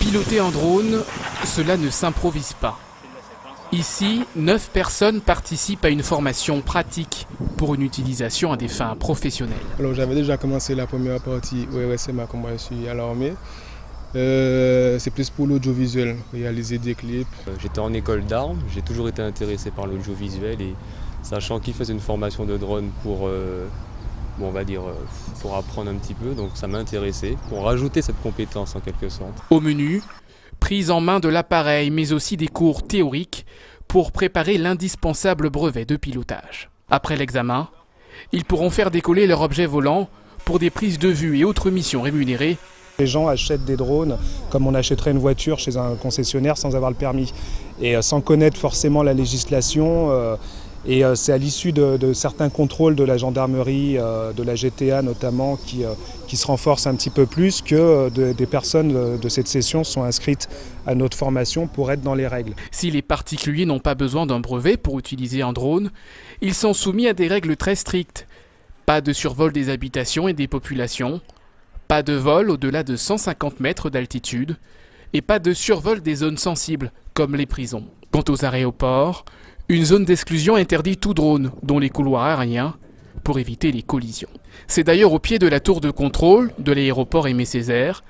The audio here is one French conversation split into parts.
Piloter un drone, cela ne s'improvise pas. Ici, 9 personnes participent à une formation pratique pour une utilisation à des fins professionnelles. Alors j'avais déjà commencé la première partie au RSMA quand je suis à l'armée. C'est plus pour l'audiovisuel, réaliser des clips. J'étais en école d'armes, j'ai toujours été intéressé par l'audiovisuel et sachant qu'ils faisaient une formation de drone pour, pour apprendre un petit peu, donc ça m'a intéressé, pour rajouter cette compétence en quelque sorte. Au menu, prise en main de l'appareil, mais aussi des cours théoriques pour préparer l'indispensable brevet de pilotage. Après l'examen, ils pourront faire décoller leur objet volant pour des prises de vue et autres missions rémunérées. Les gens achètent des drones comme on achèterait une voiture chez un concessionnaire sans avoir le permis et sans connaître forcément la législation. Et c'est à l'issue de certains contrôles de la gendarmerie, de la GTA notamment, qui se renforcent un petit peu plus que des personnes de cette session sont inscrites à notre formation pour être dans les règles. Si les particuliers n'ont pas besoin d'un brevet pour utiliser un drone, ils sont soumis à des règles très strictes. Pas de survol des habitations et des populations, pas de vol au-delà de 150 mètres d'altitude et pas de survol des zones sensibles, comme les prisons. Quant aux aéroports, une zone d'exclusion interdit tout drone, dont les couloirs aériens, pour éviter les collisions. C'est d'ailleurs au pied de la tour de contrôle de l'aéroport Aimé Césaire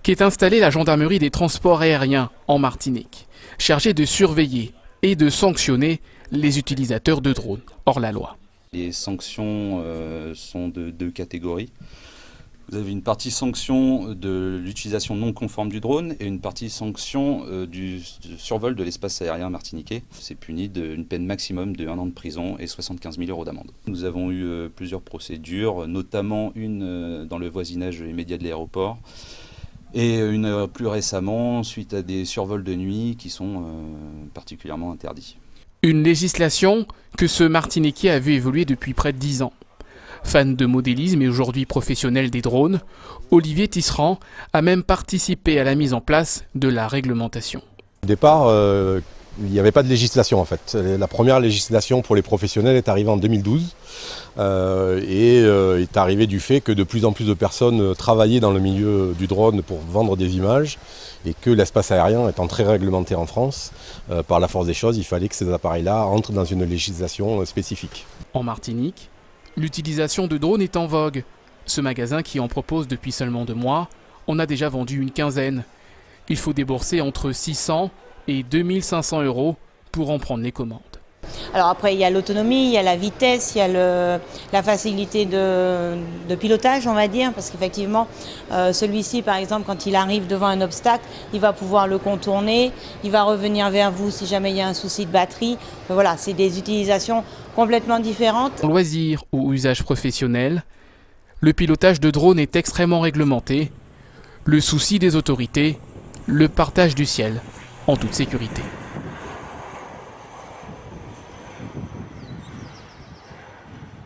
qu'est installée la gendarmerie des transports aériens en Martinique, chargée de surveiller et de sanctionner les utilisateurs de drones hors la loi. Les sanctions sont de 2 catégories. Vous avez une partie sanction de l'utilisation non conforme du drone et une partie sanction du survol de l'espace aérien martiniquais. C'est puni d'une peine maximum de 1 an de prison et 75 000 € d'amende. Nous avons eu plusieurs procédures, notamment une dans le voisinage immédiat de l'aéroport et une plus récemment suite à des survols de nuit qui sont particulièrement interdits. Une législation que ce Martiniquais a vu évoluer depuis près de 10 ans. Fan de modélisme et aujourd'hui professionnel des drones, Olivier Tisserand a même participé à la mise en place de la réglementation. Au départ, il n'y avait pas de législation en fait. La première législation pour les professionnels est arrivée en 2012 et est arrivée du fait que de plus en plus de personnes travaillaient dans le milieu du drone pour vendre des images et que l'espace aérien étant très réglementé en France, par la force des choses, il fallait que ces appareils-là entrent dans une législation spécifique. En Martinique, l'utilisation de drones est en vogue. Ce magasin qui en propose depuis seulement 2 mois en a déjà vendu une quinzaine. Il faut débourser entre 600 et 2500 € pour en prendre les commandes. Alors après, il y a l'autonomie, il y a la vitesse, il y a la facilité de pilotage, on va dire, parce qu'effectivement, celui-ci, par exemple, quand il arrive devant un obstacle, il va pouvoir le contourner, il va revenir vers vous si jamais il y a un souci de batterie. Voilà, c'est des utilisations complètement différentes. En loisir ou usage professionnel, le pilotage de drone est extrêmement réglementé. Le souci des autorités, le partage du ciel en toute sécurité.